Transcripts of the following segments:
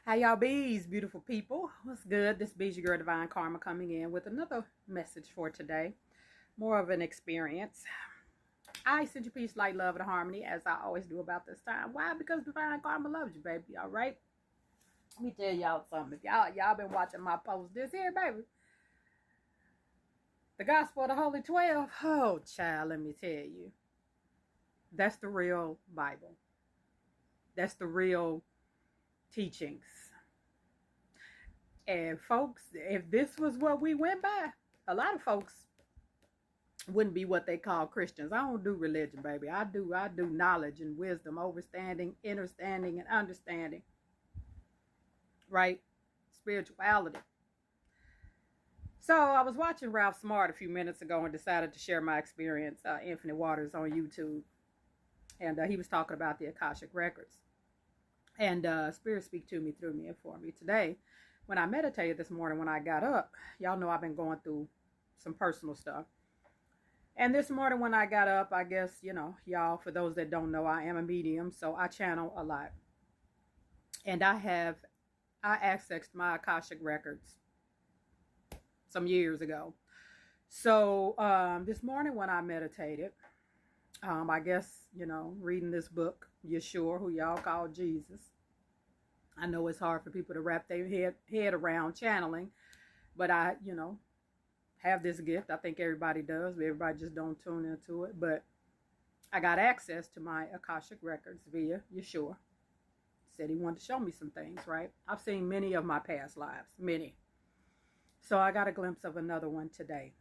How y'all bees, beautiful people? What's good? This bees your girl Divine Karma coming in with another message for today. More of an experience. I send you peace, light, love, and harmony as I always do about this time. Why? Because Divine Karma loves you, baby. All right? Let me tell y'all something. If y'all been watching my post this here, baby. The Gospel of the Holy 12. Oh, child, let me tell you. That's the real Bible. That's the real teachings. And folks, if this was what we went by, a lot of folks wouldn't be what they call Christians. I don't do religion, baby. I do knowledge and wisdom, overstanding, understanding, and understanding. Right? Spirituality. So I was watching Ralph Smart a few minutes ago and decided to share my experience, Infinite Waters on YouTube. And he was talking about the Akashic records. And Spirit speak to me through me and for me today. When I meditated this morning, when I got up, y'all know I've been going through some personal stuff. And this morning when I got up, I guess, y'all, for those that don't know, I am a medium, so I channel a lot. And I accessed my Akashic records some years ago. So this morning when I meditated, I guess, reading this book, Yeshua, who y'all call Jesus. I know it's hard for people to wrap their head around channeling, but I, have this gift. I think everybody does, but everybody just don't tune into it. But I got access to my Akashic records via Yeshua. Said he wanted to show me some things, right? I've seen many of my past lives, many. So I got a glimpse of another one today.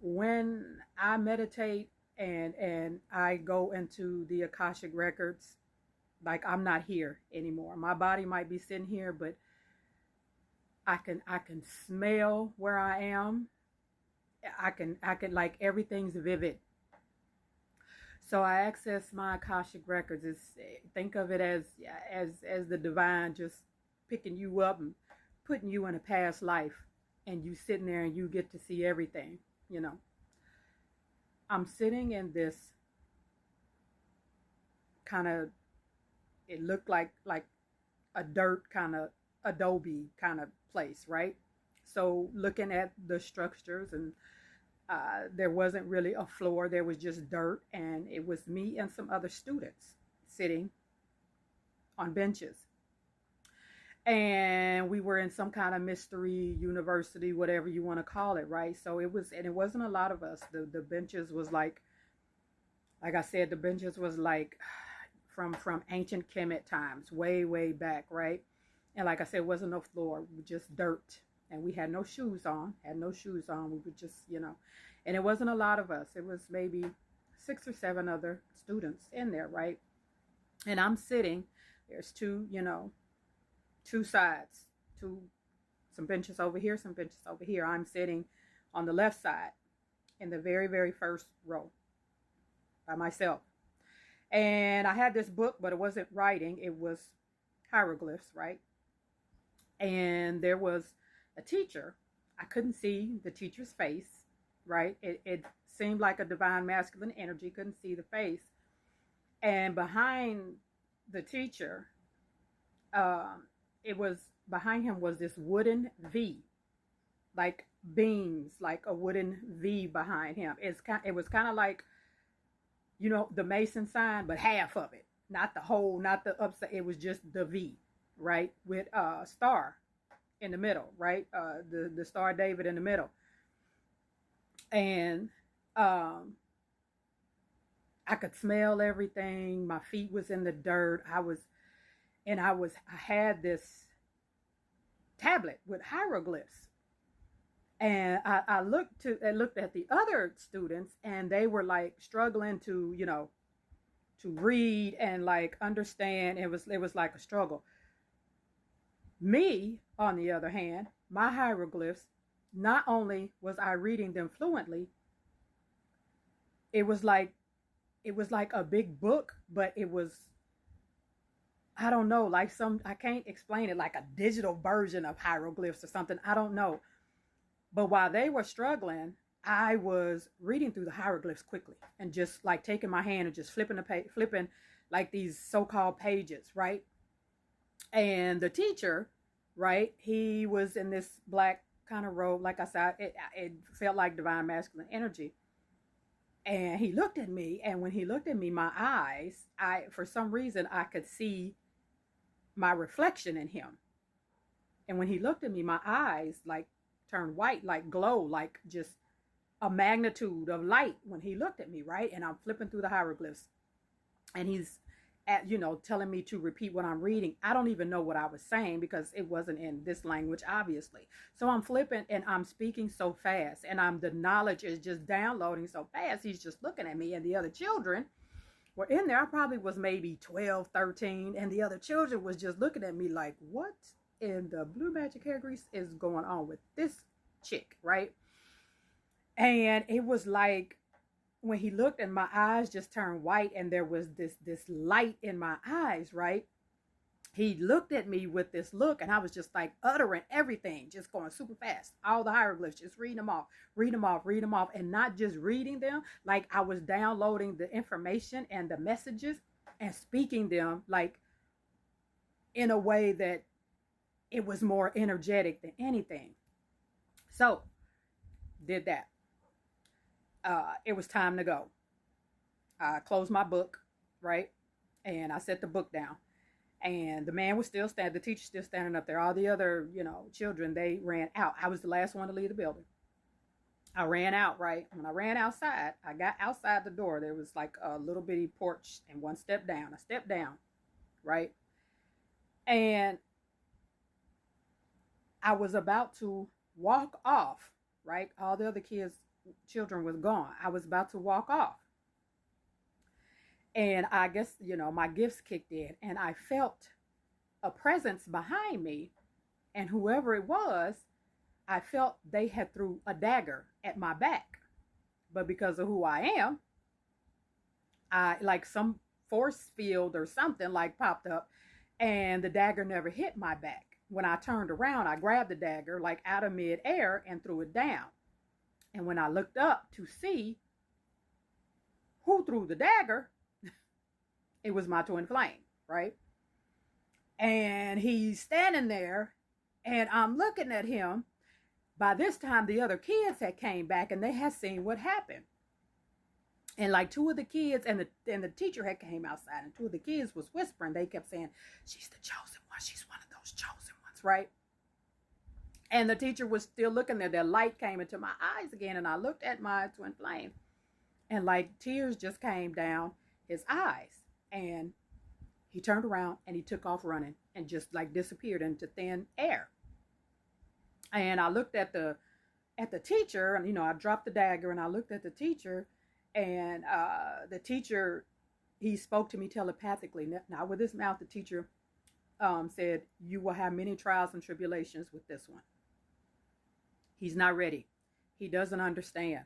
When I meditate and I go into the Akashic records, like I'm not here anymore. My body might be sitting here, but I can smell where I am. I can like everything's vivid. So I access my Akashic records. Think of it as the divine just picking you up and putting you in a past life, and you sitting there and you get to see everything. I'm sitting in this kind of, it looked like a dirt kind of adobe kind of place, right? So looking at the structures, and there wasn't really a floor, there was just dirt, and it was me and some other students sitting on benches. And we were in some kind of mystery university, whatever you want to call it, right? So it wasn't a lot of us. The benches was like I said, the benches was like from ancient Kemet times, way back, right? And like I said, it wasn't no floor, just dirt. And we had no shoes on, We were just, and it wasn't a lot of us. It was maybe 6 or 7 other students in there, right? And I'm sitting, there's two sides, some benches over here, some benches over here. I'm sitting on the left side in the very, very first row by myself. And I had this book, but it wasn't writing. It was hieroglyphs, right? And there was a teacher. I couldn't see the teacher's face, right? It seemed like a divine masculine energy. Couldn't see the face. And behind the teacher, behind him was this wooden V, like beams, like a wooden V behind him. It was kind of like, the Mason sign, but half of it, not the whole, not the upside. It was just the V, right, with a star in the middle, right, the Star David in the middle. And I could smell everything. My feet was in the dirt. I had this tablet with hieroglyphs. And I looked at the other students, and they were like struggling to, to read and like understand. It was like a struggle. Me, on the other hand, my hieroglyphs, not only was I reading them fluently, it was like a big book, but it was, I don't know, like I can't explain it, like a digital version of hieroglyphs or something. I don't know. But while they were struggling, I was reading through the hieroglyphs quickly and just like taking my hand and just flipping like these so-called pages, right? And the teacher, right, he was in this black kind of robe. Like I said, it felt like divine masculine energy. And he looked at me, and when he looked at me, my eyes, for some reason I could see my reflection in him. And when he looked at me, my eyes like turned white, like glow, like just a magnitude of light when he looked at me, right? And I'm flipping through the hieroglyphs, and he's telling me to repeat what I'm reading. I don't even know what I was saying because it wasn't in this language, obviously. So I'm flipping and I'm speaking so fast, and the knowledge is just downloading so fast. He's just looking at me, and the other children were in there. I probably was maybe 12, 13, and the other children was just looking at me like, what in the blue magic hair grease is going on with this chick, right? And it was like, when he looked and my eyes just turned white, and there was this light in my eyes, right? He looked at me with this look, and I was just like uttering everything, just going super fast, all the hieroglyphs, just reading them off, and not just reading them. Like I was downloading the information and the messages and speaking them like in a way that it was more energetic than anything. So did that. It was time to go. I closed my book, right? And I set the book down. And the man was still standing, the teacher still standing up there. All the other, children, they ran out. I was the last one to leave the building. I ran out, right? When I ran outside, I got outside the door. There was like a little bitty porch and one step down. I stepped down, right? And I was about to walk off, right? All the other children was gone. I was about to walk off. And I guess, my gifts kicked in, and I felt a presence behind me, and whoever it was, I felt they had threw a dagger at my back. But because of who I am, I like some force field or something like popped up, and the dagger never hit my back. When I turned around, I grabbed the dagger like out of midair and threw it down. And when I looked up to see who threw the dagger, it was my twin flame, right? And he's standing there, and I'm looking at him. By this time, the other kids had came back, and they had seen what happened. And like two of the kids and the teacher had came outside, and two of the kids was whispering. They kept saying, she's the chosen one. She's one of those chosen ones, right? And the teacher was still looking there. That light came into my eyes again, and I looked at my twin flame, and like tears just came down his eyes. And he turned around and he took off running and just like disappeared into thin air. And I looked at the teacher, and I dropped the dagger, and I looked at the teacher, and the teacher, he spoke to me telepathically. Now with his mouth, the teacher said, you will have many trials and tribulations with this one. He's not ready. He doesn't understand.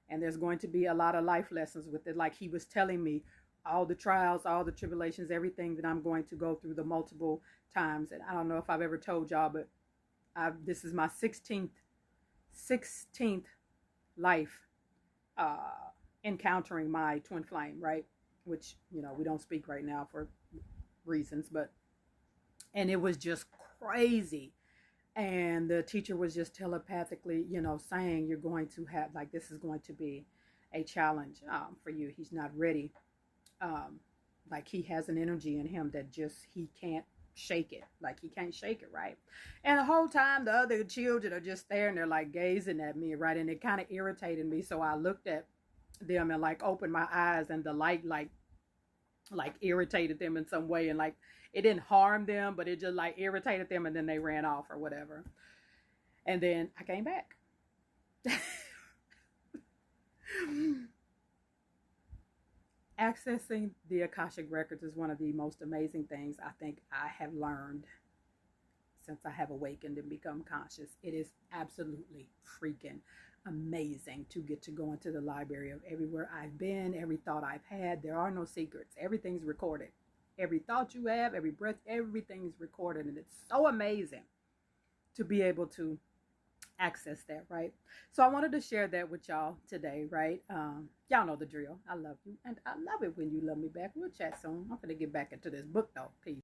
And there's going to be a lot of life lessons with it. Like he was telling me all the trials, all the tribulations, everything that I'm going to go through the multiple times. And I don't know if I've ever told y'all, but this is my 16th life encountering my twin flame, right? Which, we don't speak right now for reasons, and it was just crazy. And the teacher was just telepathically, saying you're going to have, like, this is going to be a challenge for you. He's not ready. Like he has an energy in him that just, he can't shake it. Like he can't shake it, right? And the whole time the other children are just staring there like gazing at me, right? And it kind of irritated me. So I looked at them and like opened my eyes, and the light like irritated them in some way, and like it didn't harm them, but it just like irritated them, and then they ran off or whatever. And then I came back. Accessing the Akashic records is one of the most amazing things I think I have learned since I have awakened and become conscious. It is absolutely freaking amazing to get to go into the library of everywhere I've been, every thought I've had. There are no secrets. Everything's recorded. Every thought you have, every breath, everything's recorded. And it's so amazing to be able to access that, right? So I wanted to share that with y'all today, right? Y'all know the drill. I love you, and I love it when you love me back. We'll chat soon. I'm gonna get back into this book though. Peace.